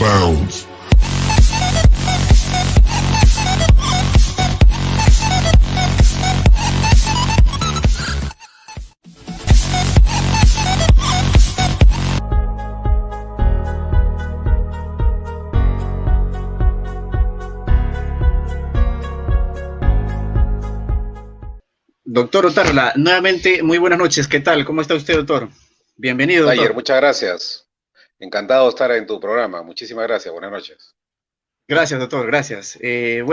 bounds. Doctor Otárola, nuevamente muy buenas noches. ¿Qué tal? ¿Cómo está usted, doctor? Bienvenido, doctor. Taller, muchas gracias. Encantado de estar en tu programa. Muchísimas gracias. Buenas noches. Gracias, doctor. Gracias. En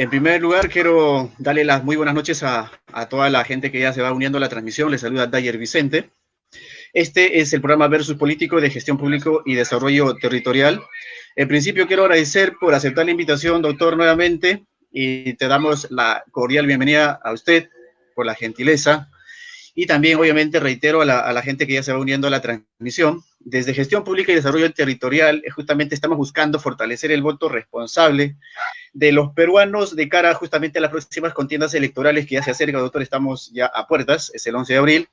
primer lugar, quiero darle las muy buenas noches a toda la gente que ya se va uniendo a la transmisión. Les saluda Taller Vicente. Este es el programa Versus Político de Gestión Público y Desarrollo Territorial. En principio, quiero agradecer por aceptar la invitación, doctor, nuevamente. Y te damos la cordial bienvenida a usted por la gentileza. Y también, obviamente, reitero a la gente que ya se va uniendo a la transmisión. Desde Gestión Pública y Desarrollo Territorial, justamente estamos buscando fortalecer el voto responsable de los peruanos de cara justamente a las próximas contiendas electorales que ya se acercan, doctor. Estamos ya a puertas, es el 11 de abril.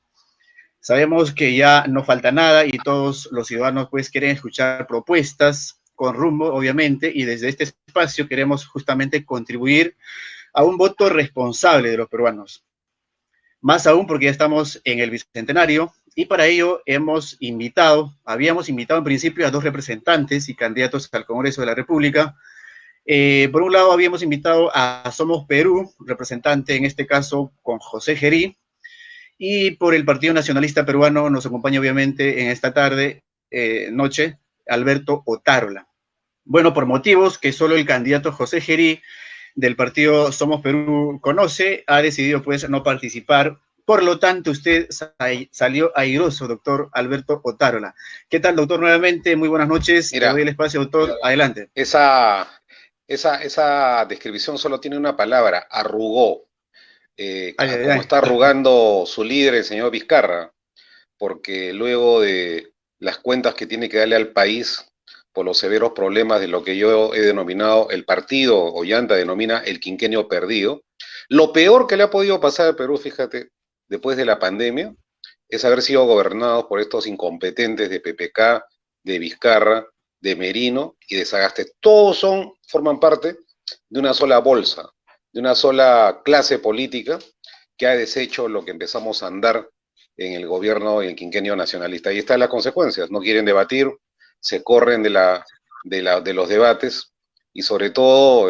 Sabemos que ya no falta nada y todos los ciudadanos pues quieren escuchar propuestas con rumbo, obviamente, y desde este espacio queremos justamente contribuir a un voto responsable de los peruanos. Más aún porque ya estamos en el Bicentenario y para ello habíamos invitado en principio a 2 representantes y candidatos al Congreso de la República. Por un lado habíamos invitado a Somos Perú, representante en este caso con José Gerí, y por el Partido Nacionalista Peruano nos acompaña obviamente en esta noche, Alberto Otárola. Bueno, por motivos que solo el candidato José Gerí del partido Somos Perú conoce, ha decidido pues no participar. Por lo tanto, usted salió airoso, doctor Alberto Otárola. ¿Qué tal, doctor? Nuevamente, muy buenas noches. Mira, le doy el espacio, doctor. Adelante. Esa descripción solo tiene una palabra, arrugó. Como está arrugando su líder, el señor Vizcarra, porque luego de las cuentas que tiene que darle al país por los severos problemas de lo que yo he denominado el partido, Ollanta denomina el quinquenio perdido, lo peor que le ha podido pasar al Perú, fíjate, después de la pandemia, es haber sido gobernados por estos incompetentes de PPK, de Vizcarra, de Merino y de Sagasti. Todos forman parte de una sola bolsa, de una sola clase política que ha deshecho lo que empezamos a andar en el gobierno y el quinquenio nacionalista. Ahí están las consecuencias. No quieren debatir, se corren de los debates y sobre todo,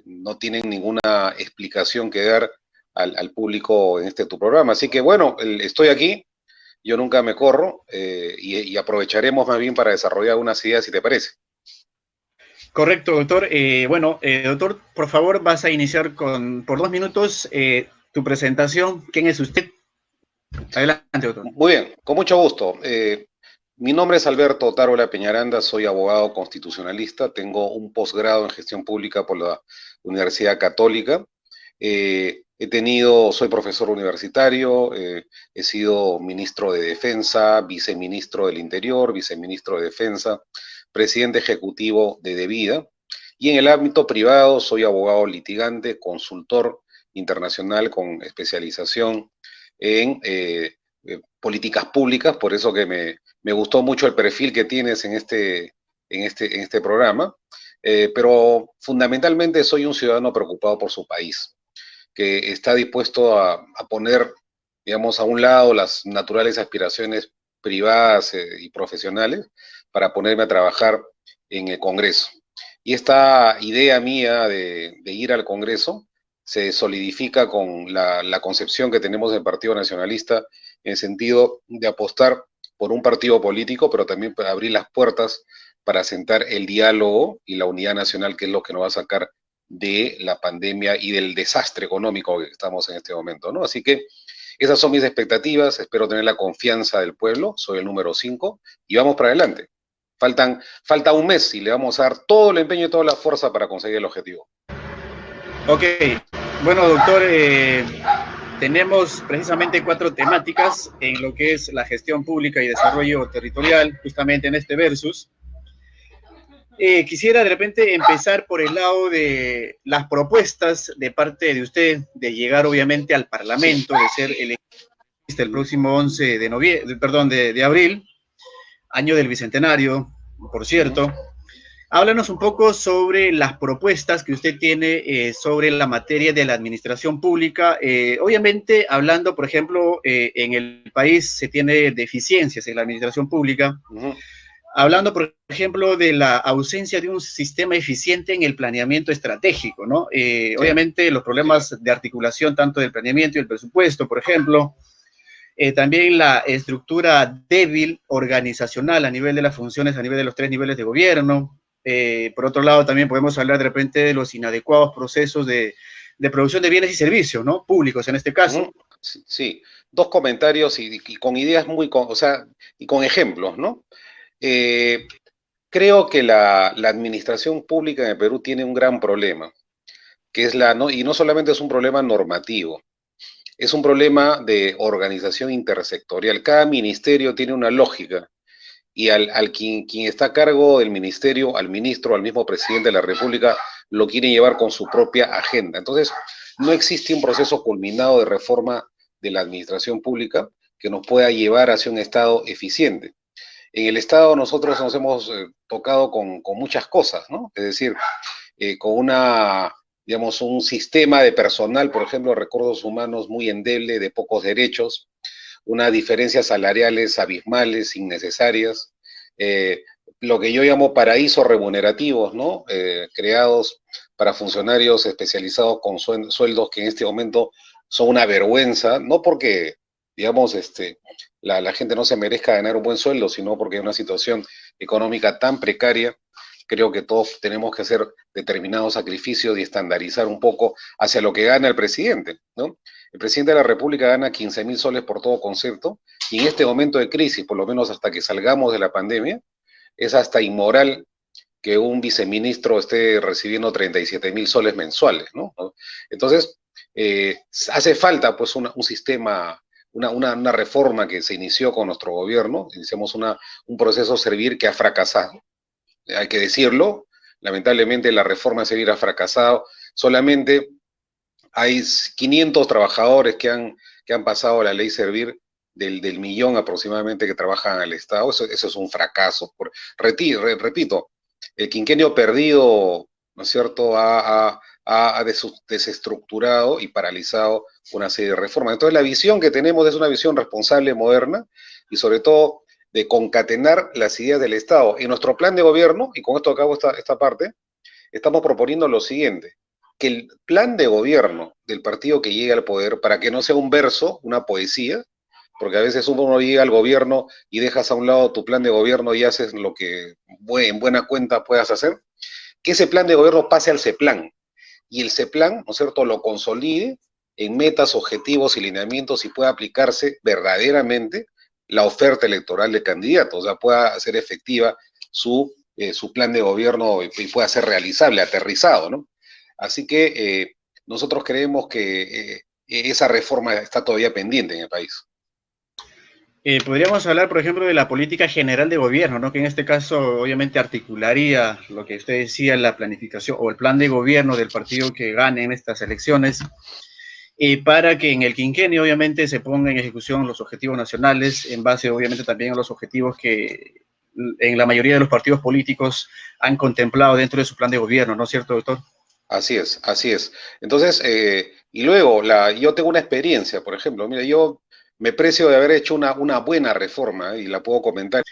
no tienen ninguna explicación que dar al público en tu programa. Así que bueno, estoy aquí, yo nunca me corro y aprovecharemos más bien para desarrollar unas ideas, si te parece. Correcto, doctor. Doctor, por favor, vas a iniciar por 2 minutos tu presentación. ¿Quién es usted? Adelante, doctor. Muy bien, con mucho gusto. Mi nombre es Alberto Otárola Peñaranda, soy abogado constitucionalista, tengo un posgrado en gestión pública por la Universidad Católica. Soy profesor universitario, he sido ministro de Defensa, viceministro del Interior, viceministro de Defensa, presidente ejecutivo de Devida, y en el ámbito privado soy abogado litigante, consultor internacional con especialización en políticas públicas, por eso que me gustó mucho el perfil que tienes en este programa, pero fundamentalmente soy un ciudadano preocupado por su país, que está dispuesto a poner, digamos, a un lado las naturales aspiraciones privadas y profesionales para ponerme a trabajar en el Congreso. Y esta idea mía de ir al Congreso se solidifica con la concepción que tenemos del Partido Nacionalista en el sentido de apostar por un partido político, pero también para abrir las puertas para sentar el diálogo y la unidad nacional, que es lo que nos va a sacar de la pandemia y del desastre económico que estamos en este momento, ¿no? Así que esas son mis expectativas, espero tener la confianza del pueblo, soy el número 5 y vamos para adelante. Falta un mes y le vamos a dar todo el empeño y toda la fuerza para conseguir el objetivo. Ok, bueno, doctor, tenemos precisamente 4 temáticas en lo que es la gestión pública y desarrollo territorial, justamente en este versus. Quisiera de repente empezar por el lado de las propuestas de parte de usted de llegar obviamente al Parlamento, de ser elegido el próximo 11 de abril. año del Bicentenario, por cierto. Háblanos un poco sobre las propuestas que usted tiene sobre la materia de la administración pública. Obviamente, hablando, por ejemplo, en el país se tiene deficiencias en la administración pública. Hablando, por ejemplo, de la ausencia de un sistema eficiente en el planeamiento estratégico, ¿no? Sí. Obviamente, los problemas de articulación tanto del planeamiento y el presupuesto, por ejemplo. También la estructura débil organizacional a nivel de las funciones, a nivel de los 3 niveles de gobierno. Por otro lado, también podemos hablar de repente de los inadecuados procesos de producción de bienes y servicios, ¿no? Públicos en este caso. Sí, sí. Dos comentarios y con ideas muy, o sea, y con ejemplos, ¿no? Creo que la administración pública en el Perú tiene un gran problema, que es y no solamente es un problema normativo, es un problema de organización intersectorial. Cada ministerio tiene una lógica y quien está a cargo del ministerio, al ministro, al mismo presidente de la República, lo quiere llevar con su propia agenda. Entonces, no existe un proceso culminado de reforma de la administración pública que nos pueda llevar hacia un Estado eficiente. En el Estado nosotros nos hemos tocado con muchas cosas, ¿no? Es decir, con digamos, un sistema de personal, por ejemplo, recursos humanos muy endeble, de pocos derechos, unas diferencias salariales abismales, innecesarias, lo que yo llamo paraísos remunerativos, ¿no? Creados para funcionarios especializados con sueldos que en este momento son una vergüenza, no porque, digamos, la gente no se merezca ganar un buen sueldo, sino porque hay una situación económica tan precaria. Creo que todos tenemos que hacer determinados sacrificios y estandarizar un poco hacia lo que gana el presidente, ¿no? El presidente de la República gana 15.000 soles por todo concepto, y en este momento de crisis, por lo menos hasta que salgamos de la pandemia, es hasta inmoral que un viceministro esté recibiendo 37.000 soles mensuales, ¿no? Entonces, hace falta pues un sistema, una reforma que se inició con nuestro gobierno, iniciamos un proceso servir que ha fracasado, hay que decirlo, lamentablemente la reforma servir ha fracasado, solamente hay 500 trabajadores que han pasado la ley servir del millón aproximadamente que trabajan al Estado. Eso es un fracaso. Repito, el quinquenio perdido, ¿no es cierto?, ha desestructurado y paralizado una serie de reformas. Entonces la visión que tenemos es una visión responsable, moderna, y sobre todo de concatenar las ideas del Estado. En nuestro plan de gobierno, y con esto acabo esta parte, estamos proponiendo lo siguiente: que el plan de gobierno del partido que llegue al poder, para que no sea un verso, una poesía, porque a veces uno llega al gobierno y dejas a un lado tu plan de gobierno y haces lo que en buena cuenta puedas hacer, que ese plan de gobierno pase al CEPLAN, y el CEPLAN, ¿no es cierto?, lo consolide en metas, objetivos y lineamientos, y pueda aplicarse verdaderamente la oferta electoral de candidatos, o sea, pueda hacer efectiva su plan de gobierno y pueda ser realizable, aterrizado, ¿no? Así que nosotros creemos que esa reforma está todavía pendiente en el país. Podríamos hablar, por ejemplo, de la política general de gobierno, ¿no? Que en este caso obviamente articularía lo que usted decía, la planificación o el plan de gobierno del partido que gane en estas elecciones, para que en el quinquenio obviamente se ponga en ejecución los objetivos nacionales, en base obviamente también a los objetivos que en la mayoría de los partidos políticos han contemplado dentro de su plan de gobierno, ¿no es cierto, doctor? Así es, así es. Entonces, y luego, yo tengo una experiencia, por ejemplo, mira, yo me precio de haber hecho una buena reforma, y la puedo comentar.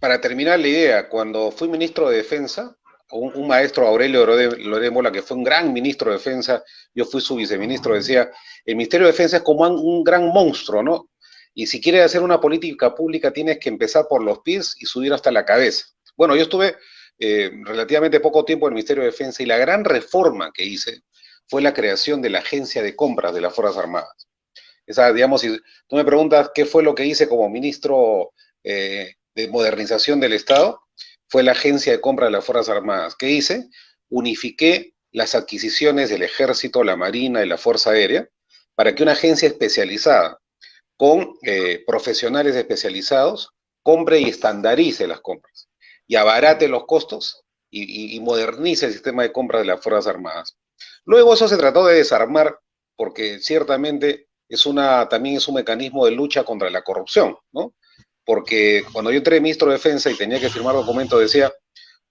Para terminar la idea, cuando fui ministro de Defensa, un maestro, Aurelio Lorémola, que fue un gran ministro de Defensa, yo fui su viceministro, decía: el Ministerio de Defensa es como un gran monstruo, ¿no? Y si quieres hacer una política pública, tienes que empezar por los pies y subir hasta la cabeza. Bueno, yo estuve relativamente poco tiempo en el Ministerio de Defensa, y la gran reforma que hice fue la creación de la Agencia de Compras de las Fuerzas Armadas. Esa, digamos, si tú me preguntas qué fue lo que hice como ministro de modernización del Estado, fue la Agencia de Compra de las Fuerzas Armadas. ¿Qué hice? Unifiqué las adquisiciones del Ejército, la Marina y la Fuerza Aérea para que una agencia especializada con profesionales especializados compre y estandarice las compras y abarate los costos y modernice el sistema de compra de las Fuerzas Armadas. Luego eso se trató de desarmar, porque ciertamente también es un mecanismo de lucha contra la corrupción, ¿no? porque cuando yo entré ministro de Defensa y tenía que firmar documentos, decía,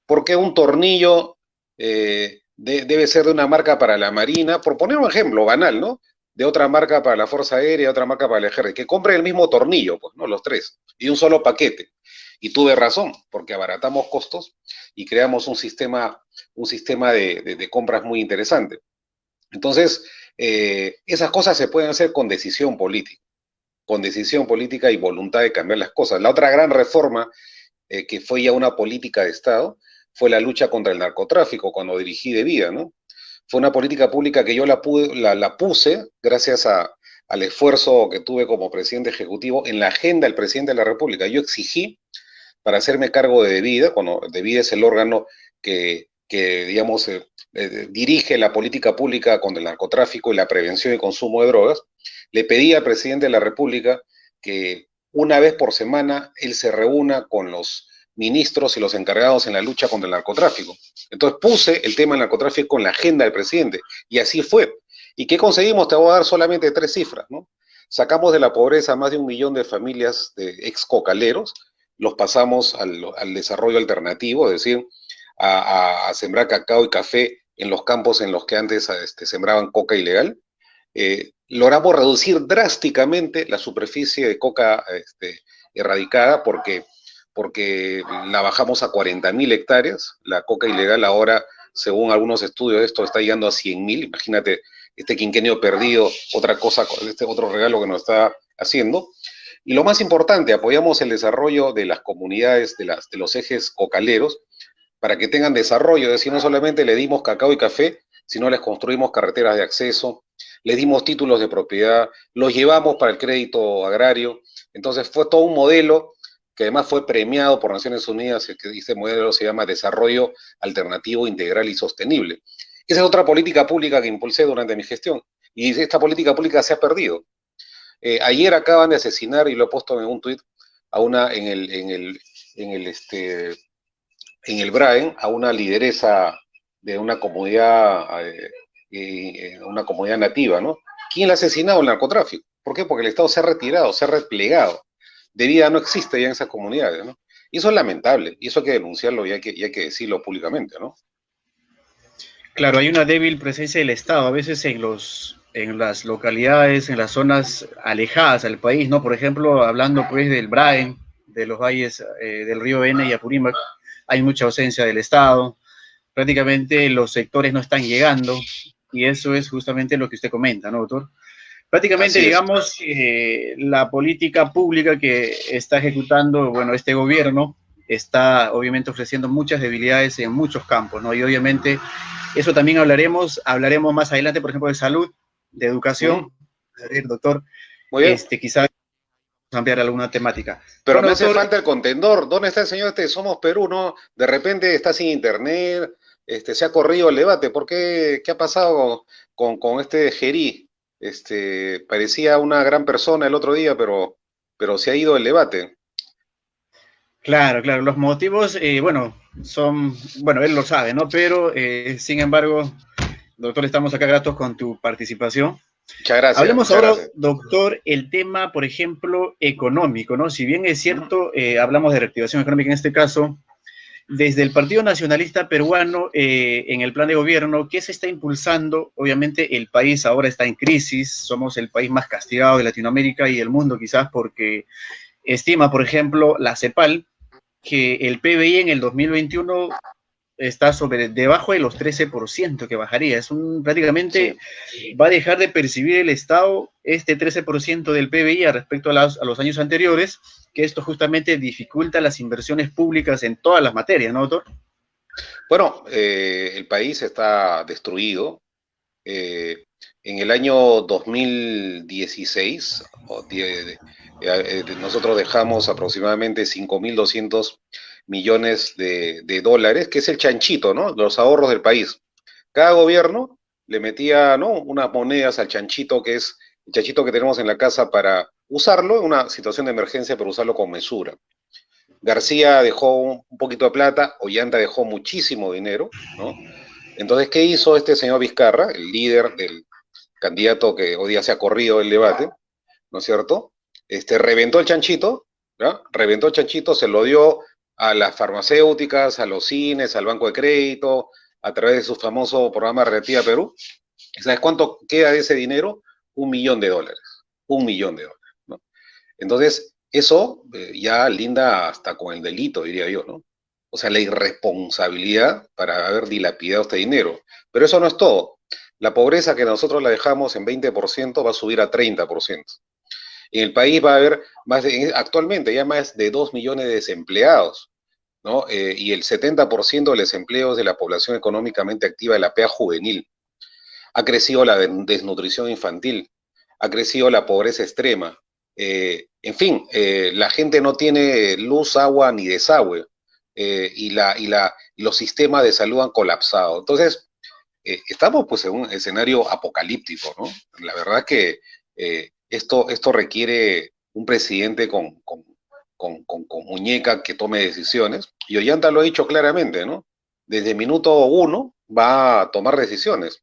¿por qué un tornillo debe ser de una marca para la Marina? Por poner un ejemplo banal, ¿no? De otra marca para la Fuerza Aérea, otra marca para el Ejército. Que compre el mismo tornillo, pues, ¿no? Los tres, y un solo paquete. Y tuve razón, porque abaratamos costos y creamos un sistema de compras muy interesante. Entonces, esas cosas se pueden hacer con decisión política y voluntad de cambiar las cosas. La otra gran reforma, que fue ya una política de Estado, fue la lucha contra el narcotráfico cuando dirigí De Vida, ¿no? Fue una política pública que yo la puse gracias al esfuerzo que tuve como presidente ejecutivo en la agenda del presidente de la República. Yo exigí para hacerme cargo de Vida, cuando De Vida es el órgano que digamos, dirige la política pública contra el narcotráfico y la prevención y consumo de drogas, le pedí al presidente de la República que una vez por semana él se reúna con los ministros y los encargados en la lucha contra el narcotráfico. Entonces puse el tema del narcotráfico en la agenda del presidente, y así fue. ¿Y qué conseguimos? Te voy a dar solamente 3 cifras, ¿no? Sacamos de la pobreza a más de 1 millón de familias de ex cocaleros, los pasamos al desarrollo alternativo, es decir, a sembrar cacao y café en los campos en los que antes sembraban coca ilegal. Logramos reducir drásticamente la superficie de coca erradicada porque la bajamos a 40.000 hectáreas. La coca ilegal ahora, según algunos estudios, esto está llegando a 100.000. Imagínate este quinquenio perdido, otra cosa, este otro regalo que nos está haciendo. Y lo más importante, apoyamos el desarrollo de las comunidades, de los ejes cocaleros, para que tengan desarrollo. Es decir, no solamente le dimos cacao y café, sino les construimos carreteras de acceso, les dimos títulos de propiedad, los llevamos para el crédito agrario. Entonces fue todo un modelo que además fue premiado por Naciones Unidas, que este modelo se llama Desarrollo Alternativo, Integral y Sostenible. Esa es otra política pública que impulsé durante mi gestión, y esta política pública se ha perdido. Ayer acaban de asesinar, y lo he puesto en un tuit, a una en el Braen, a una lideresa de una comunidad nativa, ¿no? ¿Quién la ha asesinado? El narcotráfico. ¿Por qué? Porque el Estado se ha retirado, se ha replegado. De Vida no existe ya en esas comunidades, ¿no? Y eso es lamentable, y eso hay que denunciarlo y hay que decirlo públicamente, ¿no? Claro, hay una débil presencia del Estado, a veces en las localidades, en las zonas alejadas al país, ¿no? Por ejemplo, hablando pues del Braen, de los valles del río Beni y Apurímac, hay mucha ausencia del Estado, prácticamente los sectores no están llegando, y eso es justamente lo que usted comenta, ¿no, doctor? Prácticamente, digamos, la política pública que está ejecutando, bueno, este gobierno está obviamente ofreciendo muchas debilidades en muchos campos, ¿no? Y obviamente eso también hablaremos más adelante, por ejemplo, de salud, de educación. A ver, doctor, muy bien. Quizás ampliar alguna temática. Pero bueno, me hace falta el contendor. ¿Dónde está el señor Somos Perú, no? De repente está sin internet, se ha corrido el debate. ¿Por qué? ¿Qué ha pasado con este Gerí? Parecía una gran persona el otro día, pero se ha ido el debate. Claro, los motivos, bueno, él lo sabe, ¿no? Pero, sin embargo, doctor, estamos acá gratos con tu participación. Muchas gracias. Hablemos ahora, doctor, el tema, por ejemplo, económico, ¿no? Si bien es cierto, hablamos de reactivación económica en este caso, desde el Partido Nacionalista Peruano, en el plan de gobierno, ¿qué se está impulsando? Obviamente el país ahora está en crisis, somos el país más castigado de Latinoamérica y del mundo quizás porque estima, por ejemplo, la CEPAL, que el PBI en el 2021 está debajo de los 13% que bajaría. Prácticamente va a dejar de percibir el Estado este 13% del PBI respecto a los años anteriores, que esto justamente dificulta las inversiones públicas en todas las materias, ¿no, doctor? Bueno, el país está destruido. En el año 2016, nosotros dejamos aproximadamente 5.200 millones de dólares, que es el chanchito, ¿no? Los ahorros del país. Cada gobierno le metía, ¿no?, unas monedas al chanchito, que es el chanchito que tenemos en la casa para usarlo en una situación de emergencia, pero usarlo con mesura. García dejó un poquito de plata, Ollanta dejó muchísimo dinero, ¿no? Entonces, ¿qué hizo este señor Vizcarra, el líder del candidato que hoy día se ha corrido el debate, ¿no es cierto? Reventó el chanchito ¿ya? Reventó chanchito, se lo dio a las farmacéuticas, a los cines, al Banco de Crédito, a través de su famoso programa Reactiva Perú. ¿Sabes cuánto queda de ese dinero? $1 millón. $1 millón, ¿no? Entonces, eso ya linda hasta con el delito, diría yo, ¿no? O sea, la irresponsabilidad para haber dilapidado este dinero. Pero eso no es todo. La pobreza que nosotros la dejamos en 20% va a subir a 30%. En el país va a haber actualmente ya más de 2 millones de desempleados, ¿no? Y el 70% del desempleo de la población económicamente activa de la PEA juvenil. Ha crecido la desnutrición infantil, ha crecido la pobreza extrema. En fin, la gente no tiene luz, agua ni desagüe, y los sistemas de salud han colapsado. Entonces, estamos pues en un escenario apocalíptico, ¿no? La verdad que esto requiere un presidente con muñeca que tome decisiones, y Ollanta lo ha dicho claramente, ¿no? Desde minuto uno va a tomar decisiones.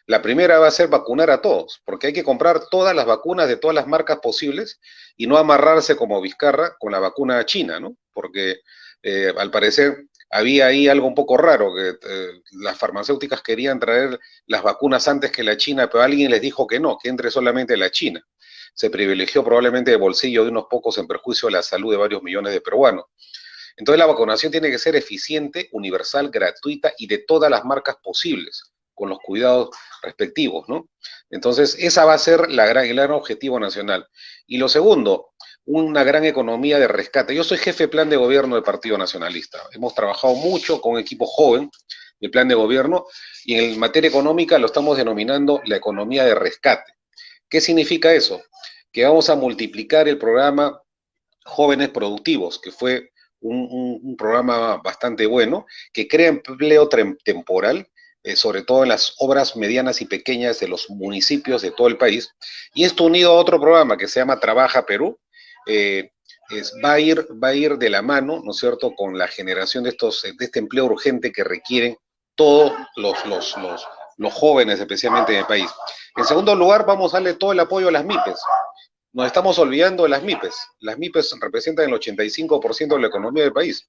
La primera va a ser vacunar a todos, porque hay que comprar todas las vacunas de todas las marcas posibles y no amarrarse como Vizcarra con la vacuna china, ¿no? Porque al parecer había ahí algo un poco raro, que las farmacéuticas querían traer las vacunas antes que la China, pero alguien les dijo que no, que entre solamente la China. Se privilegió probablemente el bolsillo de unos pocos en perjuicio de la salud de varios millones de peruanos. Entonces la vacunación tiene que ser eficiente, universal, gratuita y de todas las marcas posibles, con los cuidados respectivos, ¿no? Entonces esa va a ser el gran objetivo nacional. Y lo segundo, una gran economía de rescate. Yo soy jefe de plan de gobierno del Partido Nacionalista. Hemos trabajado mucho con equipo joven del plan de gobierno y en materia económica lo estamos denominando la economía de rescate. ¿Qué significa eso? Que vamos a multiplicar el programa Jóvenes Productivos, que fue un programa bastante bueno, que crea empleo temporal, sobre todo en las obras medianas y pequeñas de los municipios de todo el país. Y esto unido a otro programa que se llama Trabaja Perú, eh, va a ir de la mano, ¿no es cierto?, con la generación de este empleo urgente que requieren todos los jóvenes, especialmente en el país. En segundo lugar, vamos a darle todo el apoyo a las MIPES. Nos estamos olvidando de las MIPES. Las MIPES representan el 85% de la economía del país.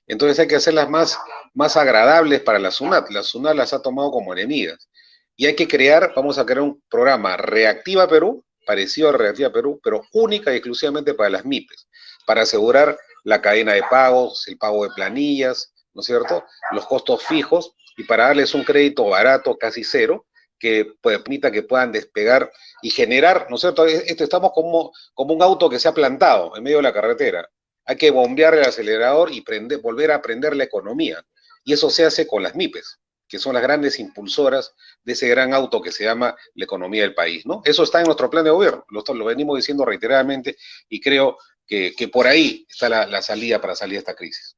Entonces hay que hacerlas más agradables para la SUNAT. La SUNAT las ha tomado como enemigas. Y hay que vamos a crear un programa Reactiva Perú, parecido a Reactiva Perú, pero única y exclusivamente para las MIPES, para asegurar la cadena de pagos, el pago de planillas, ¿no es cierto?, los costos fijos, y para darles un crédito barato, casi cero, que permita que puedan despegar y generar, ¿no es cierto? Estamos como un auto que se ha plantado en medio de la carretera. Hay que bombear el acelerador y volver a prender la economía. Y eso se hace con las MIPES, que son las grandes impulsoras de ese gran auto que se llama la economía del país, ¿no? Eso está en nuestro plan de gobierno, lo venimos diciendo reiteradamente, y creo que por ahí está la salida para salir de esta crisis.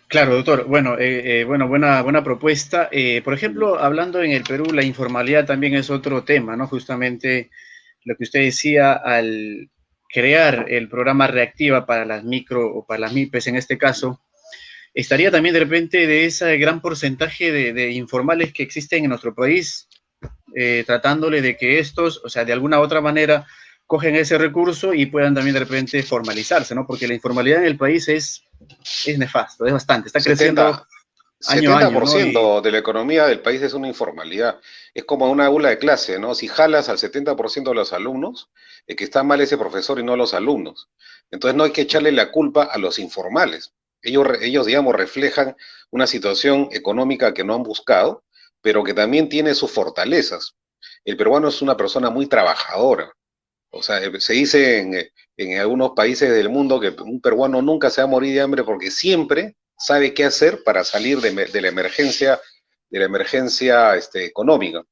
Claro, doctor. Bueno, buena propuesta. Por ejemplo, hablando en el Perú, la informalidad también es otro tema, ¿no? Justamente lo que usted decía, al crear el programa Reactiva para las micro o para las MIPES en este caso, estaría también de repente de ese gran porcentaje de informales que existen en nuestro país, tratándole de que estos, o sea, de alguna u otra manera, cogen ese recurso y puedan también de repente formalizarse, ¿no? Porque la informalidad en el país es nefasto, es bastante, está creciendo año a año, ¿no? 70% de la economía del país es una informalidad. Es como una aula de clase, ¿no? Si jalas al 70% de los alumnos, el que está mal es el profesor y no los alumnos. Entonces no hay que echarle la culpa a los informales. Ellos, digamos, reflejan una situación económica que no han buscado, pero que también tiene sus fortalezas. El peruano es una persona muy trabajadora. O sea, se dice en algunos países del mundo que un peruano nunca se va a morir de hambre porque siempre sabe qué hacer para salir de la emergencia económica.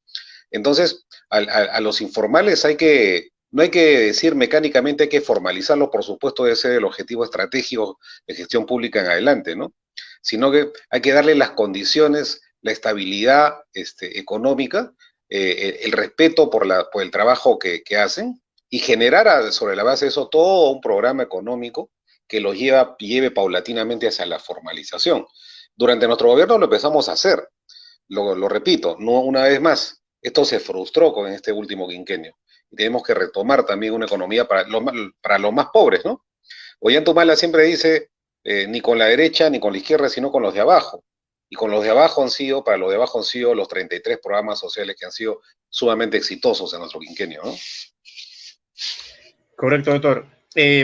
Entonces, a los informales no hay que decir mecánicamente hay que formalizarlo, por supuesto, debe ser el objetivo estratégico de gestión pública en adelante, ¿no? Sino que hay que darle las condiciones, la estabilidad económica, el respeto por el trabajo que hacen, y generar sobre la base de eso todo un programa económico que los lleve paulatinamente hacia la formalización. Durante nuestro gobierno lo empezamos a hacer, lo repito, no una vez más, esto se frustró con este último quinquenio. y tenemos que retomar también una economía para los más pobres, ¿no? Ollanta siempre dice, ni con la derecha ni con la izquierda, sino con los de abajo. Y con los de abajo para los de abajo han sido los 33 programas sociales que han sido sumamente exitosos en nuestro quinquenio, ¿no? Correcto, doctor.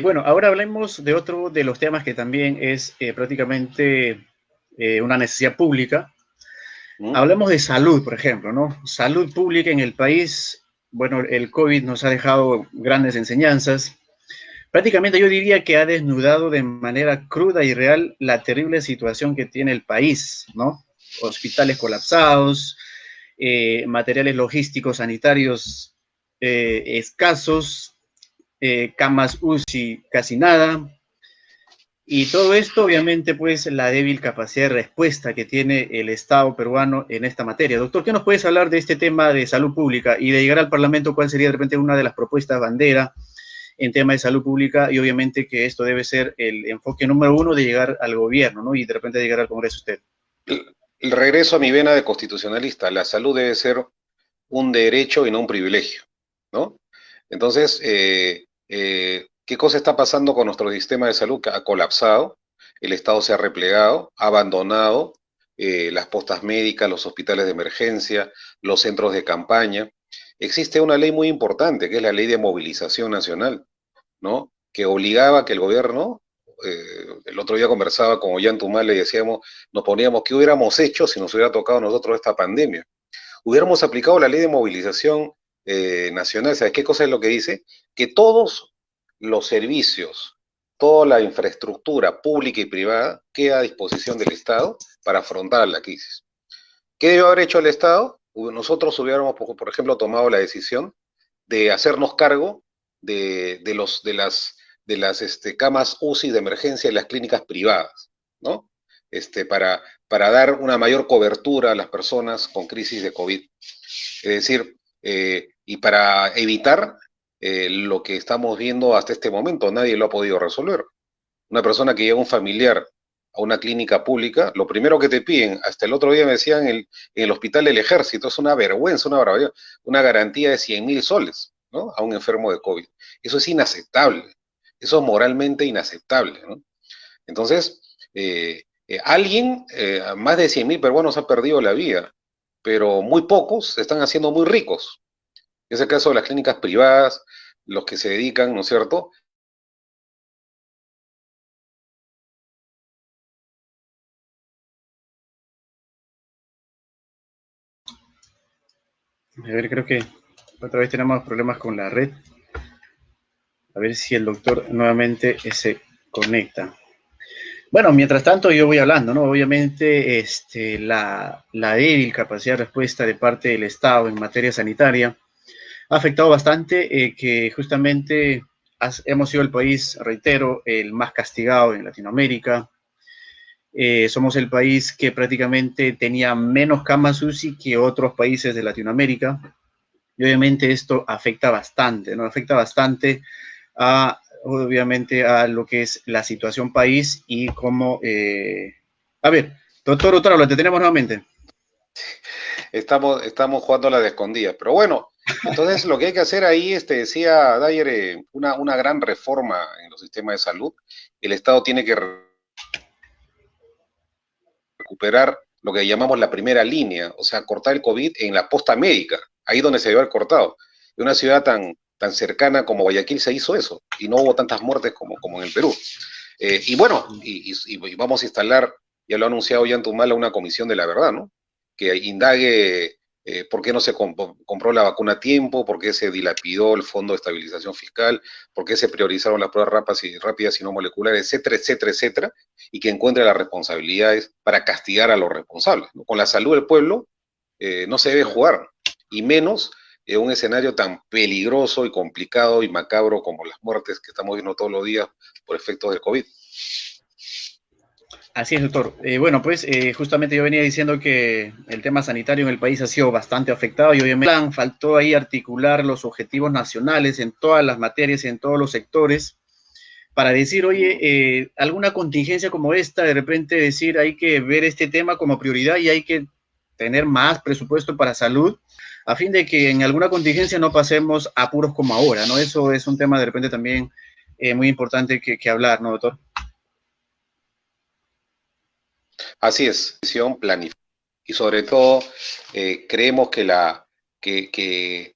Bueno, ahora hablemos de otro de los temas que también es prácticamente una necesidad pública. Hablemos de salud, por ejemplo, ¿no? Salud pública en el país. Bueno, el COVID nos ha dejado grandes enseñanzas. Prácticamente yo diría que ha desnudado de manera cruda y real la terrible situación que tiene el país, ¿no? Hospitales colapsados, materiales logísticos sanitarios escasos, camas UCI casi nada, y todo esto obviamente pues la débil capacidad de respuesta que tiene el Estado peruano en esta materia. Doctor, ¿qué nos puedes hablar de este tema de salud pública y de llegar al Parlamento? ¿Cuál sería de repente una de las propuestas bandera en tema de salud pública? Y obviamente que esto debe ser el enfoque número uno de llegar al gobierno, ¿no? Y de repente llegar al Congreso usted. El regreso a mi vena de constitucionalista. La salud debe ser un derecho y no un privilegio, ¿no? Entonces, ¿qué cosa está pasando con nuestro sistema de salud? Que ha colapsado, el Estado se ha replegado, ha abandonado las postas médicas, los hospitales de emergencia, los centros de campaña. Existe una ley muy importante, que es la Ley de Movilización Nacional, ¿no? Que obligaba a que el gobierno, el otro día conversaba con Ollantumal y decíamos, nos poníamos, ¿qué hubiéramos hecho si nos hubiera tocado a nosotros esta pandemia? Hubiéramos aplicado la Ley de Movilización Nacional. ¿Sabes qué cosa es lo que dice? Que todos los servicios, toda la infraestructura pública y privada queda a disposición del Estado para afrontar la crisis. ¿Qué debe haber hecho el Estado? Nosotros hubiéramos, por ejemplo, tomado la decisión de hacernos cargo de las camas UCI de emergencia en las clínicas privadas, ¿no? Para dar una mayor cobertura a las personas con crisis de COVID. Es decir, y para evitar lo que estamos viendo hasta este momento, nadie lo ha podido resolver. Una persona que lleva un familiar a una clínica pública, lo primero que te piden, hasta el otro día me decían en el Hospital del Ejército, es una vergüenza, una barbaridad, una garantía de 100.000 soles, ¿no? A un enfermo de COVID. Eso es inaceptable, eso es moralmente inaceptable, ¿no? Entonces, más de 100.000 peruanos han perdido la vida, pero muy pocos se están haciendo muy ricos. Es el caso de las clínicas privadas, los que se dedican, ¿no es cierto?, A ver, creo que otra vez tenemos problemas con la red. A ver si el doctor nuevamente se conecta. Bueno, mientras tanto yo voy hablando, ¿no? Obviamente la débil capacidad de respuesta de parte del Estado en materia sanitaria ha afectado bastante que justamente hemos sido el país, reitero, el más castigado en Latinoamérica. Somos el país que prácticamente tenía menos camas UCI que otros países de Latinoamérica. Y obviamente esto afecta bastante, ¿no? Afecta bastante obviamente a lo que es la situación país y cómo... A ver, doctor Otaro, te tenemos nuevamente. Estamos jugando a la de escondidas, pero bueno, entonces lo que hay que hacer ahí, decía Dyer, una gran reforma en los sistemas de salud. El Estado tiene que recuperar lo que llamamos la primera línea, o sea, cortar el COVID en la posta médica, ahí donde se debe haber cortado. En una ciudad tan cercana como Guayaquil se hizo eso, y no hubo tantas muertes como en el Perú. Y bueno, y vamos a instalar, ya lo ha anunciado Ollantumal, una comisión de la verdad, ¿no? Que indague por qué no se compró la vacuna a tiempo, por qué se dilapidó el Fondo de Estabilización Fiscal, por qué se priorizaron las pruebas rápidas y no moleculares, etcétera, etcétera, etcétera, y que encuentre las responsabilidades para castigar a los responsables, ¿no? Con la salud del pueblo no se debe jugar, y menos en un escenario tan peligroso y complicado y macabro como las muertes que estamos viendo todos los días por efectos del COVID. Así es, doctor. Bueno, pues justamente yo venía diciendo que el tema sanitario en el país ha sido bastante afectado y obviamente faltó ahí articular los objetivos nacionales en todas las materias y en todos los sectores para decir, oye, alguna contingencia como esta, de repente decir, hay que ver este tema como prioridad y hay que tener más presupuesto para salud, a fin de que en alguna contingencia no pasemos apuros como ahora, ¿no? Eso es un tema de repente también muy importante que hablar, ¿no, doctor? Así es, planificación. Y sobre todo, creemos que,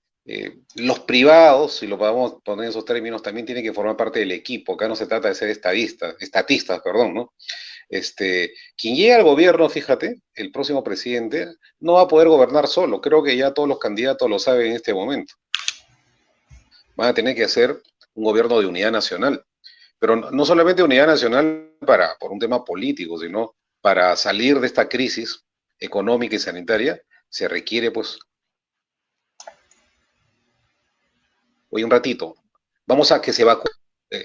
los privados, si lo podemos poner en esos términos, también tienen que formar parte del equipo. Acá no se trata de ser estatistas, perdón, ¿no? Quien llegue al gobierno, fíjate, el próximo presidente, no va a poder gobernar solo. Creo que ya todos los candidatos lo saben en este momento. Van a tener que hacer un gobierno de unidad nacional. Pero no solamente unidad nacional por un tema político, sino para salir de esta crisis económica y sanitaria, se requiere, pues, hoy un ratito, vamos a que se vacune.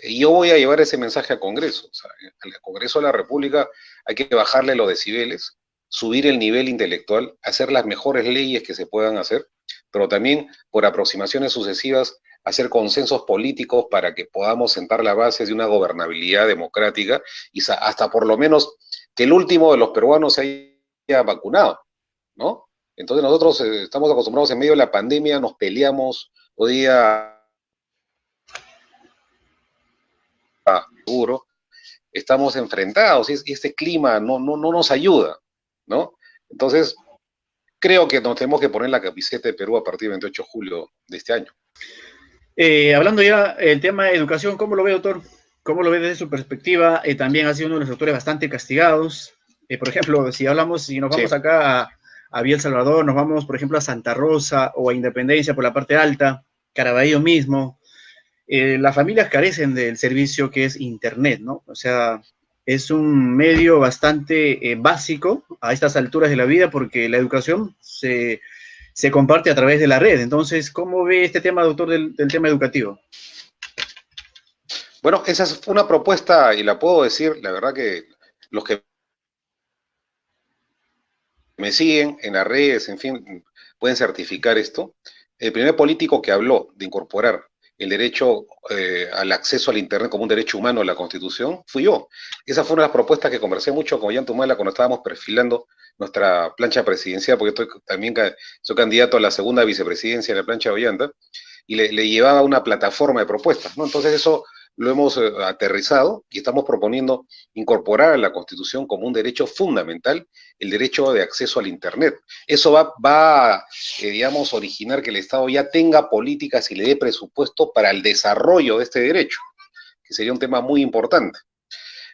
Y yo voy a llevar ese mensaje al Congreso. O sea, al Congreso de la República hay que bajarle los decibeles, subir el nivel intelectual, hacer las mejores leyes que se puedan hacer, pero también por aproximaciones sucesivas hacer consensos políticos para que podamos sentar las bases de una gobernabilidad democrática y hasta por lo menos que el último de los peruanos se haya vacunado, ¿no? Entonces nosotros estamos acostumbrados en medio de la pandemia, nos peleamos, hoy día seguro, estamos enfrentados y este clima no nos ayuda, ¿no? Entonces, creo que nos tenemos que poner la camiseta de Perú a partir del 28 de julio de este año. Hablando ya el tema de educación, ¿cómo lo ve, doctor? ¿Cómo lo ve desde su perspectiva? También ha sido uno de los sectores bastante castigados. Por ejemplo, si nos vamos Sí. acá a Vía El Salvador, nos vamos, por ejemplo, a Santa Rosa o a Independencia por la parte alta, Caraballo mismo, las familias carecen del servicio que es Internet, ¿no? O sea, es un medio bastante básico a estas alturas de la vida porque la educación se comparte a través de la red. Entonces, ¿cómo ve este tema, doctor, del tema educativo? Bueno, esa es una propuesta y la puedo decir, la verdad que los que me siguen en las redes, en fin, pueden certificar esto. El primer político que habló de incorporar el derecho al acceso al Internet como un derecho humano en la Constitución fui yo. Esa fue una de las propuestas que conversé mucho con Ollanta Humala cuando estábamos perfilando nuestra plancha presidencial, porque yo también soy candidato a la segunda vicepresidencia de la plancha de Ollanta, y le llevaba una plataforma de propuestas, ¿no? Entonces eso lo hemos aterrizado y estamos proponiendo incorporar a la Constitución como un derecho fundamental el derecho de acceso al Internet. Eso va a, digamos, originar que el Estado ya tenga políticas y le dé presupuesto para el desarrollo de este derecho, que sería un tema muy importante.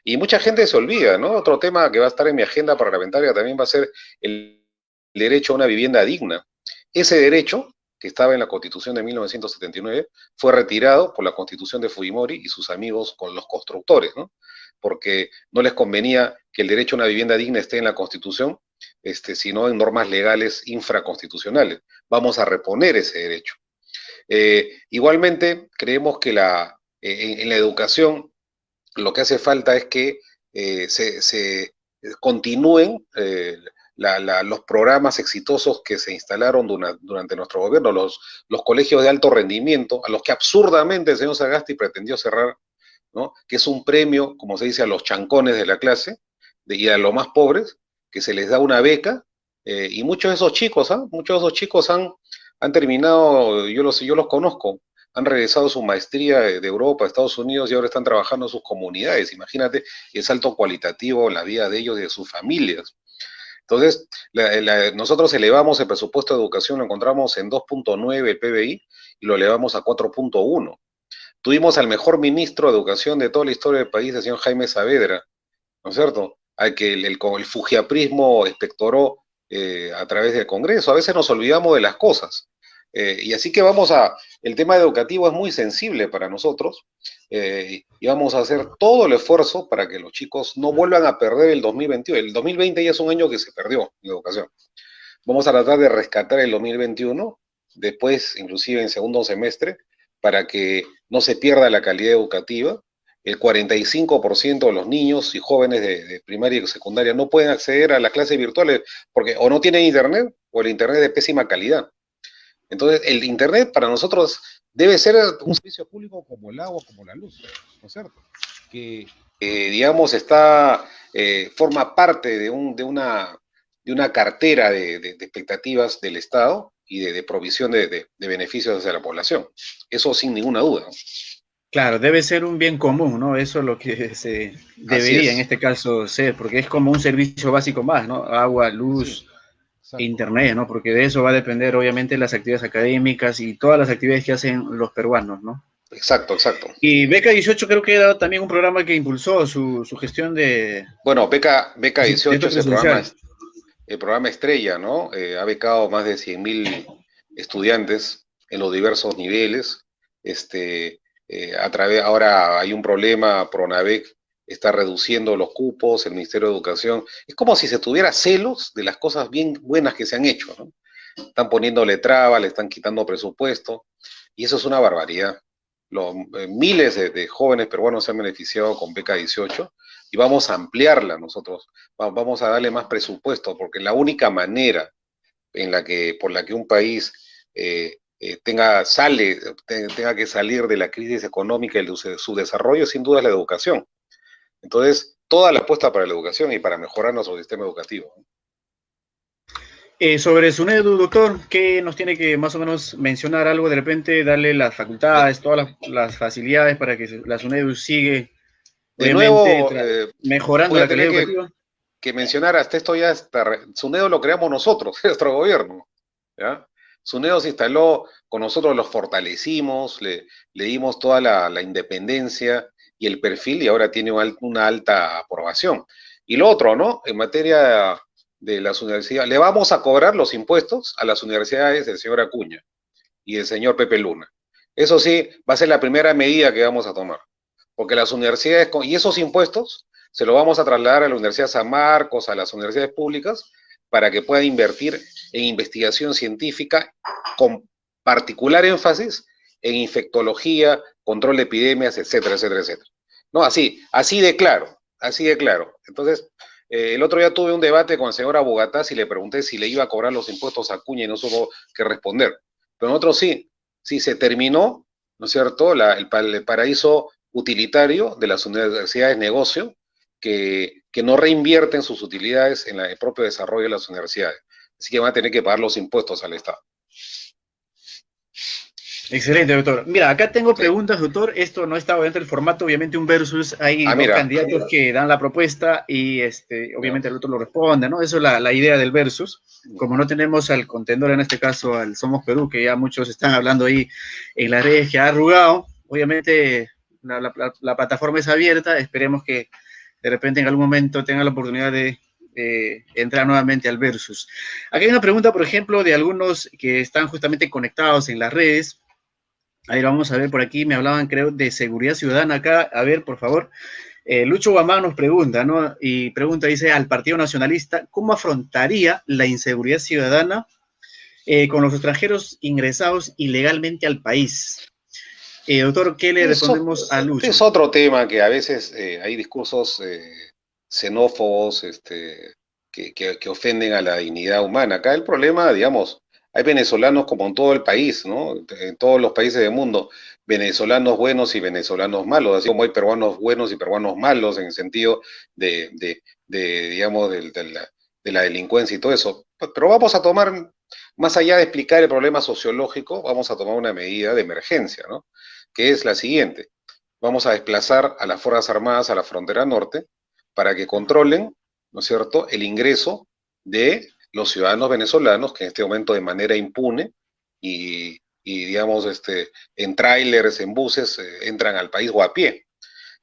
Y mucha gente se olvida, ¿no? Otro tema que va a estar en mi agenda parlamentaria también va a ser el derecho a una vivienda digna. Ese derecho, que estaba en la Constitución de 1979, fue retirado por la Constitución de Fujimori y sus amigos con los constructores, ¿no? Porque no les convenía que el derecho a una vivienda digna esté en la Constitución, sino en normas legales infraconstitucionales. Vamos a reponer ese derecho. Igualmente, creemos que en la educación lo que hace falta es que se continúen los programas exitosos que se instalaron durante nuestro gobierno, los colegios de alto rendimiento, a los que absurdamente el señor Sagasti pretendió cerrar, ¿no? Que es un premio, como se dice, a los chancones de la clase y a los más pobres, que se les da una beca, y muchos de esos chicos, muchos de esos chicos han terminado, yo los conozco, han regresado a su maestría de Europa, Estados Unidos, y ahora están trabajando en sus comunidades. Imagínate el salto cualitativo en la vida de ellos y de sus familias. Entonces, nosotros elevamos el presupuesto de educación, lo encontramos en 2.9 el PBI y lo elevamos a 4.1. Tuvimos al mejor ministro de educación de toda la historia del país, el señor Jaime Saavedra, ¿no es cierto? Al que el fujiaprismo espectoró a través del Congreso. A veces nos olvidamos de las cosas. Y así que el tema educativo es muy sensible para nosotros y vamos a hacer todo el esfuerzo para que los chicos no vuelvan a perder el 2021. El 2020 ya es un año que se perdió en educación. Vamos a tratar de rescatar el 2021, después inclusive en segundo semestre, para que no se pierda la calidad educativa. El 45% de los niños y jóvenes de primaria y secundaria no pueden acceder a las clases virtuales porque o no tienen internet o el internet es de pésima calidad. Entonces, el internet para nosotros debe ser un servicio público como el agua, como la luz, ¿no es cierto? Que, digamos, forma parte de una cartera de expectativas del Estado y de provisión de beneficios hacia la población. Eso sin ninguna duda. Claro, debe ser un bien común, ¿no? Eso es lo que se Así debería en es. este caso ser, porque es como un servicio básico más, ¿no? Agua, Sí, luz, exacto. internet, ¿no? Porque de eso va a depender obviamente las actividades académicas y todas las actividades que hacen los peruanos, ¿no? Exacto, exacto. Y Beca 18 creo que era también un programa que impulsó su gestión Bueno, Beca su 18 estudiante es presidencial. el programa estrella, ¿no? Ha becado más de 100.000 estudiantes en los diversos niveles. Ahora hay un problema, Pronavec está reduciendo los cupos, el Ministerio de Educación. Es como si se tuviera celos de las cosas bien buenas que se han hecho, ¿no? Están poniéndole trabas, le están quitando presupuesto, y eso es una barbaridad. Miles de jóvenes peruanos se han beneficiado con Beca 18 y vamos a ampliarla nosotros, vamos a darle más presupuesto, porque la única manera por la que un país tenga que salir de la crisis económica y de su desarrollo, sin duda es la educación. Entonces, toda la apuesta para la educación y para mejorar nuestro sistema educativo. Sobre SUNEDU, doctor, ¿qué nos tiene que más o menos mencionar algo? De repente darle las De, facultades, todas las facilidades para que la SUNEDU sigue, de obviamente, nuevo, mejorando voy a la tener calidad educativa. que mencionar, hasta esto ya está, SUNEDO lo creamos nosotros, nuestro gobierno, ¿ya? SUNEDO se instaló, con nosotros los fortalecimos, le dimos toda la independencia y el perfil, y ahora tiene una alta aprobación. Y lo otro, ¿no? En materia de las universidades, le vamos a cobrar los impuestos a las universidades del señor Acuña y del señor Pepe Luna. Eso sí, va a ser la primera medida que vamos a tomar, porque las universidades, y esos impuestos, se los vamos a trasladar a la Universidad San Marcos, a las universidades públicas, para que puedan invertir en investigación científica con particular énfasis en infectología, control de epidemias, etcétera, etcétera, etcétera. No, así de claro, así de claro. Entonces, el otro día tuve un debate con el señor Abogatás y le pregunté si le iba a cobrar los impuestos a Acuña y no supo qué responder. Pero nosotros sí se terminó, ¿no es cierto?, el paraíso utilitario de las universidades negocio que no reinvierten sus utilidades en el propio desarrollo de las universidades. Así que van a tener que pagar los impuestos al Estado. Excelente, doctor. Mira, acá tengo Sí. preguntas, doctor. Esto no estaba dentro del formato, obviamente un versus. Hay Ah, dos mira, candidatos que dan la propuesta y ya. obviamente el otro lo responde, ¿no? Eso es la idea del versus. Como no tenemos al contendor, en este caso al Somos Perú, que ya muchos están hablando ahí en las redes que ha arrugado, obviamente la plataforma es abierta. Esperemos que de repente en algún momento tenga la oportunidad de entrar nuevamente al versus. Aquí hay una pregunta, por ejemplo, de algunos que están justamente conectados en las redes. Ahí vamos a ver por aquí, me hablaban creo de seguridad ciudadana acá. A ver, por favor. Lucho Guamán nos pregunta, ¿no? Y pregunta, dice, al Partido Nacionalista, ¿cómo afrontaría la inseguridad ciudadana con los extranjeros ingresados ilegalmente al país? Doctor, ¿qué le Eso respondemos a Lucho? es otro tema que a veces hay discursos xenófobos que ofenden a la dignidad humana. Acá el problema, digamos, hay venezolanos como en todo el país, ¿no? En todos los países del mundo, venezolanos buenos y venezolanos malos, así como hay peruanos buenos y peruanos malos en el sentido digamos, de la delincuencia y todo eso. Pero vamos a tomar, más allá de explicar el problema sociológico, vamos a tomar una medida de emergencia, ¿no? Que es la siguiente. Vamos a desplazar a las Fuerzas Armadas a la frontera norte para que controlen, ¿no es cierto?, el ingreso de los ciudadanos venezolanos que en este momento de manera impune y digamos, en tráilers, en buses, entran al país o a pie.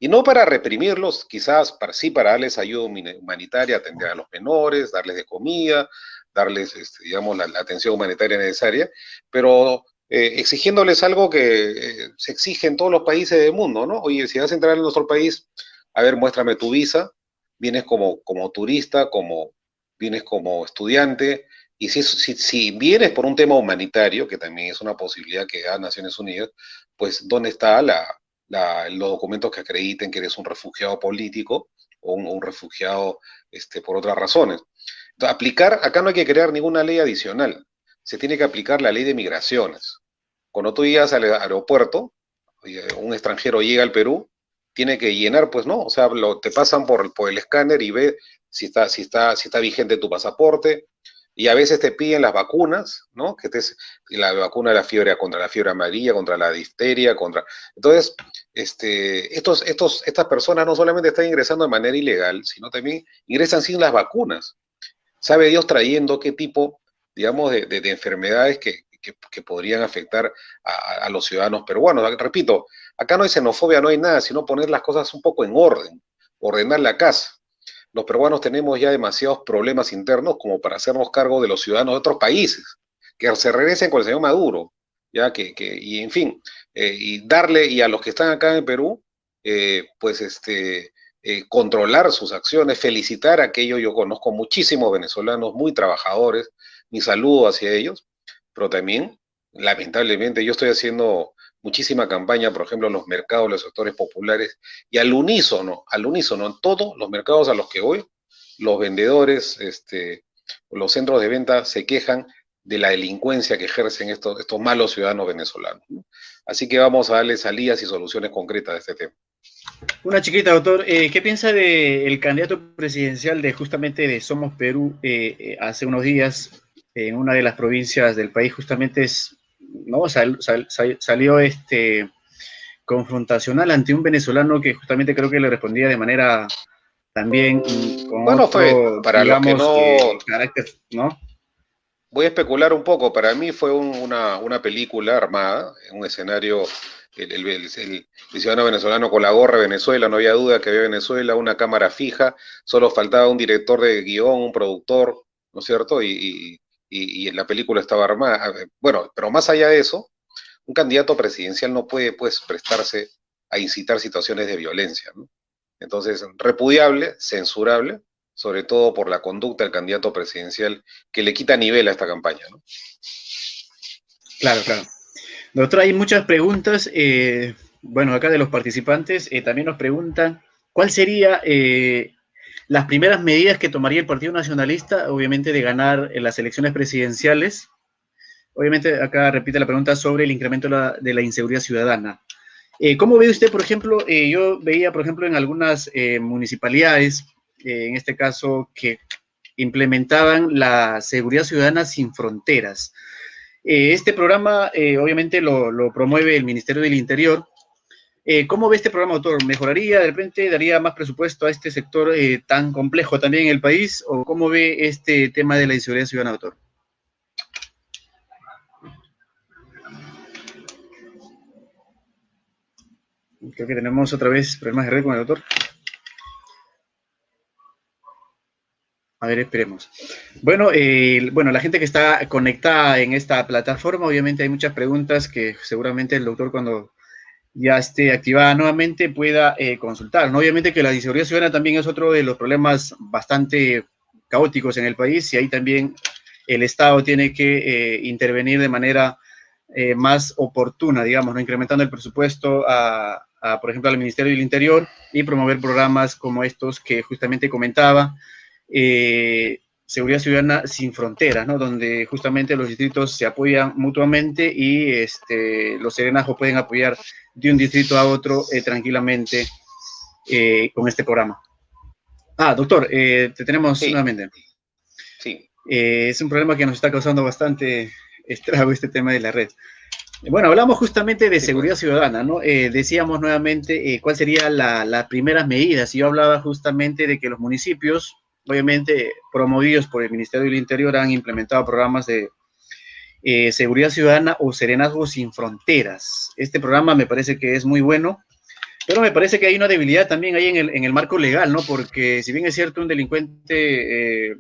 Y no para reprimirlos, quizás sí para darles ayuda humanitaria, atender a los menores, darles de comida, darles, digamos, la atención humanitaria necesaria, pero exigiéndoles algo que se exige en todos los países del mundo, ¿no? Oye, si vas a entrar en nuestro país, a ver, muéstrame tu visa, vienes como turista, vienes como estudiante, y si vienes por un tema humanitario, que también es una posibilidad que da Naciones Unidas, pues ¿dónde está los documentos que acrediten que eres un refugiado político o un refugiado por otras razones? Entonces, acá no hay que crear ninguna ley adicional, se tiene que aplicar la ley de migraciones. Cuando tú llegas al aeropuerto, un extranjero llega al Perú, tiene que llenar, pues no, o sea, te pasan por el escáner y ve si está vigente tu pasaporte, Y a veces te piden las vacunas, ¿no? La vacuna de la fiebre contra la fiebre amarilla, contra la difteria, contra... Entonces, estas personas no solamente están ingresando de manera ilegal, sino también ingresan sin las vacunas. ¿Sabe Dios trayendo qué tipo, digamos, de enfermedades que podrían afectar a los ciudadanos peruanos? Repito, acá no hay xenofobia, no hay nada, sino poner las cosas un poco en orden, ordenar la casa. Los peruanos tenemos ya demasiados problemas internos como para hacernos cargo de los ciudadanos de otros países, que se regresen con el señor Maduro, ya y en fin, y darle, y a los que están acá en Perú, pues controlar sus acciones, felicitar a aquellos, yo conozco muchísimos venezolanos muy trabajadores, mi saludo hacia ellos, pero también, lamentablemente, yo estoy haciendo muchísima campaña, por ejemplo, en los mercados, los sectores populares, y al unísono, en todos los mercados a los que voy, los vendedores, los centros de venta se quejan de la delincuencia que ejercen estos malos ciudadanos venezolanos, ¿no? Así que vamos a darle salidas y soluciones concretas a este tema. Una chiquita, doctor. ¿Qué piensa del candidato presidencial de justamente de Somos Perú hace unos días en una de las provincias del país? Justamente ¿no? Salió confrontacional ante un venezolano que justamente creo que le respondía de manera también con Bueno, otro, para los que digamos, no, carácter, ¿no? voy a especular un poco, para mí fue una película armada, en un escenario, el ciudadano venezolano con la gorra de Venezuela, no había duda que había Venezuela, una cámara fija, solo faltaba un director de guión, un productor, ¿no es cierto? Y la película estaba armada. Bueno, pero más allá de eso, un candidato presidencial no puede, pues, prestarse a incitar situaciones de violencia, ¿no? Entonces, repudiable, censurable, sobre todo por la conducta del candidato presidencial que le quita nivel a esta campaña, ¿no? Claro, claro. Doctor, hay muchas preguntas. Bueno, acá de los participantes también nos preguntan cuál sería las primeras medidas que tomaría el Partido Nacionalista, obviamente, de ganar en las elecciones presidenciales. Obviamente, acá repite la pregunta sobre el incremento de la inseguridad ciudadana. ¿Cómo ve usted, por ejemplo, yo veía, por ejemplo, en algunas municipalidades, en este caso, que implementaban la seguridad ciudadana sin fronteras? Este programa, obviamente, lo promueve el Ministerio del Interior. ¿Cómo ve este programa, doctor? ¿Mejoraría, de repente, daría más presupuesto a este sector tan complejo también en el país? ¿O cómo ve este tema de la inseguridad ciudadana, doctor? Creo que tenemos otra vez problemas de red con el doctor. A ver, esperemos. Bueno, bueno, la gente que está conectada en esta plataforma, obviamente hay muchas preguntas que seguramente el doctor cuando ya esté activada nuevamente pueda consultar, ¿no? Obviamente que la inseguridad ciudadana también es otro de los problemas bastante caóticos en el país y ahí también el Estado tiene que intervenir de manera más oportuna, digamos, ¿no? Incrementando el presupuesto por ejemplo, al Ministerio del Interior y promover programas como estos que justamente comentaba, seguridad ciudadana sin fronteras, ¿no? Donde justamente los distritos se apoyan mutuamente y los serenazgos pueden apoyar de un distrito a otro tranquilamente con este programa. Doctor, te tenemos Sí, nuevamente. sí. Es un problema que nos está causando bastante estrago este tema de la red. Bueno, hablamos justamente de Sí, seguridad pues. ciudadana, ¿no? Decíamos nuevamente cuál sería las primeras medidas. Y yo hablaba justamente de que los municipios, obviamente promovidos por el Ministerio del Interior, han implementado programas de seguridad ciudadana o Serenazgo sin Fronteras. Este programa me parece que es muy bueno, pero me parece que hay una debilidad también ahí en el marco legal, ¿no? Porque si bien es cierto, un delincuente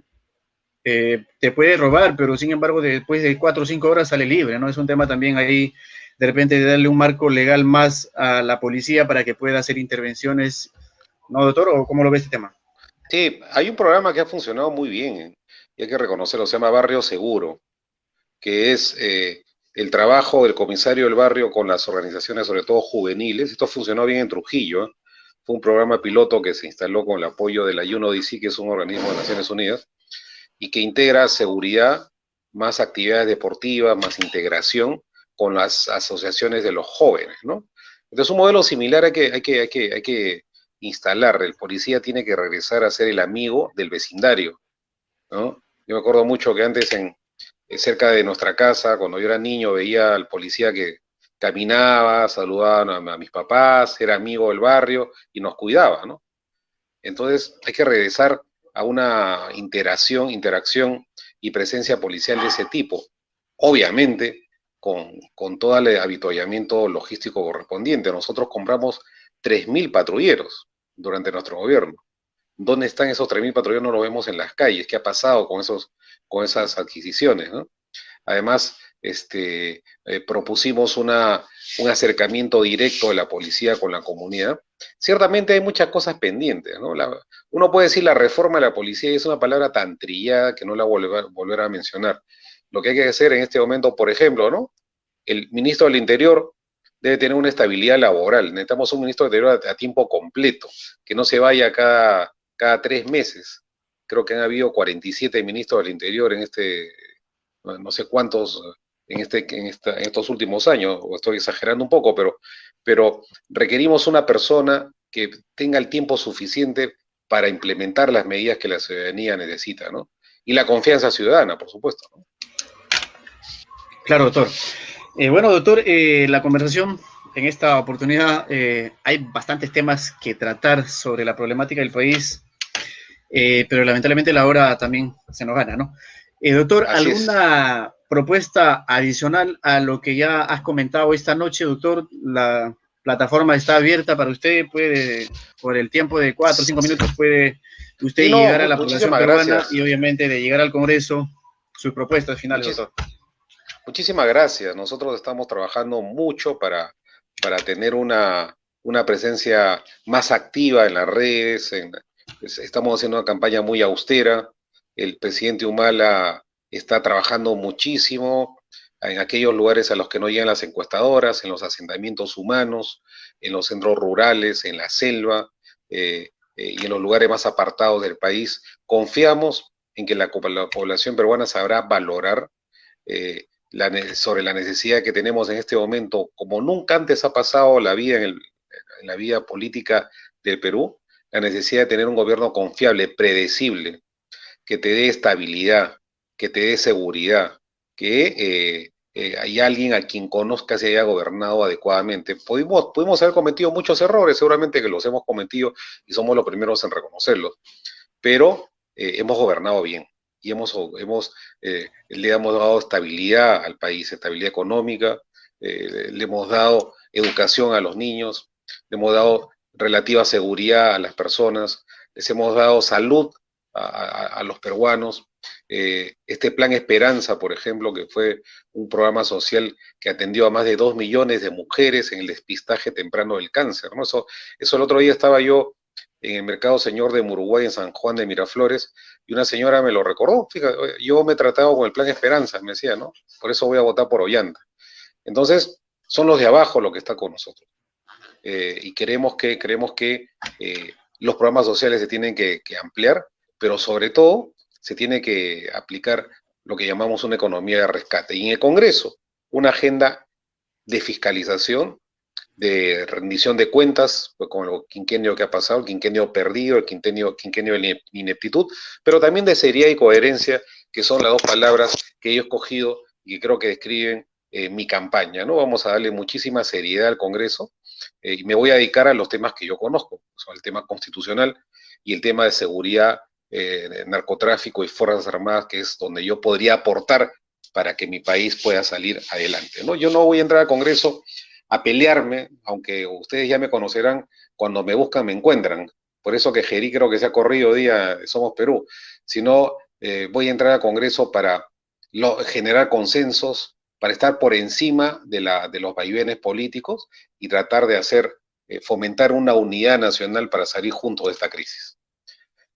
te puede robar, pero sin embargo después de 4 o 5 horas sale libre, ¿no? Es un tema también ahí, de repente, de darle un marco legal más a la policía para que pueda hacer intervenciones, ¿no, doctor? ¿O cómo lo ve este tema? Sí, hay un programa que ha funcionado muy bien, y hay que reconocerlo, se llama Barrio Seguro, que es el trabajo del comisario del barrio con las organizaciones, sobre todo juveniles. Esto funcionó bien en Trujillo, ¿eh? Fue un programa piloto que se instaló con el apoyo de la UNODC, que es un organismo de Naciones Unidas, y que integra seguridad, más actividades deportivas, más integración con las asociaciones de los jóvenes, ¿no? Entonces, un modelo similar hay que instalar. El policía tiene que regresar a ser el amigo del vecindario, ¿no? Yo me acuerdo mucho que antes cerca de nuestra casa, cuando yo era niño, veía al policía que caminaba, saludaba a mis papás, era amigo del barrio y nos cuidaba, ¿no? Entonces hay que regresar a una interacción y presencia policial de ese tipo. Obviamente, con todo el avituallamiento logístico correspondiente. Nosotros compramos 3.000 patrulleros durante nuestro gobierno. ¿Dónde están esos 3.000 patrulleros? No los vemos en las calles. ¿Qué ha pasado con esas adquisiciones, ¿no? Además, propusimos un acercamiento directo de la policía con la comunidad. Ciertamente hay muchas cosas pendientes, ¿no? Uno puede decir la reforma de la policía y es una palabra tan trillada que no la volver a mencionar. Lo que hay que hacer en este momento, por ejemplo, ¿no? El ministro del Interior debe tener una estabilidad laboral. Necesitamos un ministro del Interior a tiempo completo, que no se vaya cada 3 meses. Creo que han habido 47 ministros del Interior en no sé cuántos en estos últimos años, o estoy exagerando un poco, pero requerimos una persona que tenga el tiempo suficiente para implementar las medidas que la ciudadanía necesita, ¿no? Y la confianza ciudadana, por supuesto, ¿no? Claro, doctor. Bueno, doctor, la conversación en esta oportunidad, hay bastantes temas que tratar sobre la problemática del país, pero lamentablemente la hora también se nos gana, ¿no? Doctor, Así ¿alguna propuesta adicional a lo que ya has comentado esta noche, doctor? La plataforma está abierta para usted, puede, por el tiempo de 4 o 5 minutos, puede usted Sí, no, llegar a la población muchísimas peruana gracias. y obviamente de llegar al Congreso, sus propuestas finales, doctor. Muchísimas gracias. Nosotros estamos trabajando mucho para tener una presencia más activa en las redes. Estamos haciendo una campaña muy austera. El presidente Humala está trabajando muchísimo en aquellos lugares a los que no llegan las encuestadoras, en los asentamientos humanos, en los centros rurales, en la selva y en los lugares más apartados del país. Confiamos en que la población peruana sabrá valorar sobre la necesidad que tenemos en este momento, como nunca antes ha pasado la vida en la vida política del Perú, la necesidad de tener un gobierno confiable, predecible, que te dé estabilidad, que te dé seguridad, que hay alguien a quien conozcas y haya gobernado adecuadamente. Pudimos haber cometido muchos errores, seguramente que los hemos cometido y somos los primeros en reconocerlos, pero hemos gobernado bien y le hemos dado estabilidad al país, estabilidad económica, le hemos dado educación a los niños, le hemos dado relativa seguridad a las personas, les hemos dado salud a los peruanos. Este Plan Esperanza, por ejemplo, que fue un programa social que atendió a más de 2 millones de mujeres en el despistaje temprano del cáncer, ¿no? Eso el otro día estaba yo en el Mercado Señor de Muruguay, en San Juan de Miraflores, y una señora me lo recordó. Fíjate, yo me he tratado con el Plan Esperanza, me decía, ¿no? Por eso voy a votar por Ollanta. Entonces, son los de abajo los que están con nosotros. Y creemos que los programas sociales se tienen que ampliar, pero sobre todo se tiene que aplicar lo que llamamos una economía de rescate. Y en el Congreso, una agenda de fiscalización, de rendición de cuentas, pues con el quinquenio que ha pasado, el quinquenio perdido, el quinquenio de ineptitud, pero también de seriedad y coherencia, que son las dos palabras que yo he escogido y que creo que describen mi campaña, ¿no? Vamos a darle muchísima seriedad al Congreso y me voy a dedicar a los temas que yo conozco, son el tema constitucional y el tema de seguridad, de narcotráfico y fuerzas armadas, que es donde yo podría aportar para que mi país pueda salir adelante, ¿no? Yo no voy a entrar al Congreso a pelearme, aunque ustedes ya me conocerán, cuando me buscan me encuentran. Por eso que Gerí creo que se ha corrido día Somos Perú. Si no, voy a entrar al Congreso para generar consensos, para estar por encima de los vaivenes políticos y tratar de fomentar una unidad nacional para salir juntos de esta crisis.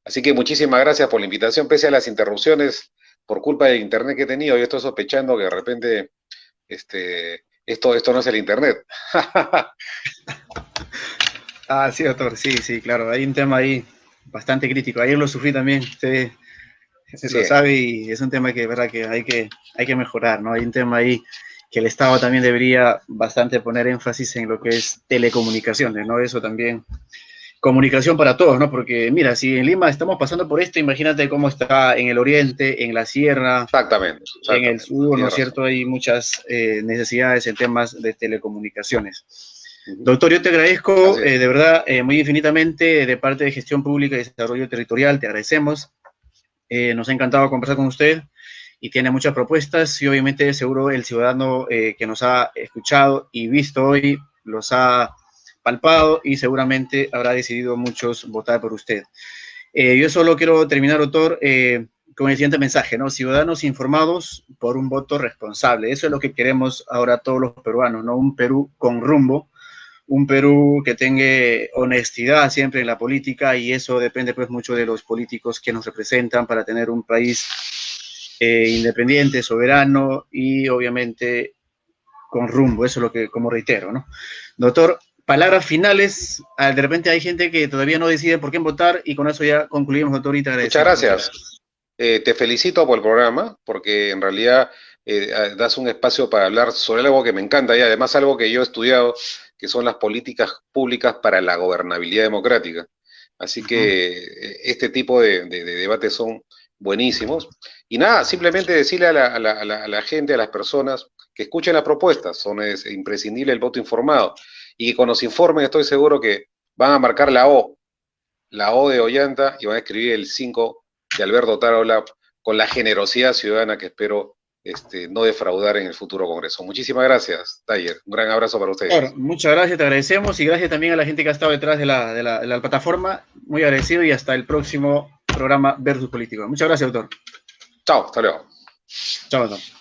Así que muchísimas gracias por la invitación, pese a las interrupciones por culpa del internet que he tenido. Yo estoy sospechando que de repente esto no es el internet. Sí, doctor, sí, claro, hay un tema ahí bastante crítico. Ayer lo sufrí también, usted Sí. lo sabe, y es un tema que, verdad, que hay que mejorar, ¿no? Hay un tema ahí que el Estado también debería bastante poner énfasis en lo que es telecomunicaciones, ¿no? Eso también comunicación para todos, ¿no? Porque mira, si en Lima estamos pasando por esto, imagínate cómo está en el oriente, en la sierra, Exactamente, en el sur, ¿no tiene es razón. cierto? Hay muchas necesidades en temas de telecomunicaciones. Doctor, yo te agradezco de verdad muy infinitamente de parte de Gestión Pública y Desarrollo Territorial, te agradecemos. Nos ha encantado conversar con usted y tiene muchas propuestas y obviamente seguro el ciudadano que nos ha escuchado y visto hoy los ha palpado y seguramente habrá decidido muchos votar por usted. Yo solo quiero terminar, doctor, con el siguiente mensaje, ¿no? Ciudadanos informados por un voto responsable. Eso es lo que queremos ahora todos los peruanos, ¿no? Un Perú con rumbo, un Perú que tenga honestidad siempre en la política y eso depende pues mucho de los políticos que nos representan para tener un país independiente, soberano y obviamente con rumbo. Eso es lo que, como reitero, ¿no? Doctor, palabras finales. De repente hay gente que todavía no decide por qué votar y con eso ya concluimos, doctor, y te Muchas agradecemos. gracias. Te felicito por el programa, porque en realidad das un espacio para hablar sobre algo que me encanta y además algo que yo he estudiado, que son las políticas públicas para la gobernabilidad democrática. Así que este tipo de debates son buenísimos. Y nada, simplemente decirle a la gente, a las personas, que escuchen las propuestas. Es imprescindible el voto informado. Y cuando se informen, estoy seguro que van a marcar la O de Ollanta y van a escribir el 5 de Alberto Tarola con la generosidad ciudadana que espero no defraudar en el futuro Congreso. Muchísimas gracias, Taller. Un gran abrazo para ustedes. Claro, muchas gracias, te agradecemos y gracias también a la gente que ha estado detrás de la plataforma. Muy agradecido y hasta el próximo programa Versus Político. Muchas gracias, doctor. Chao, hasta luego. Chao, doctor.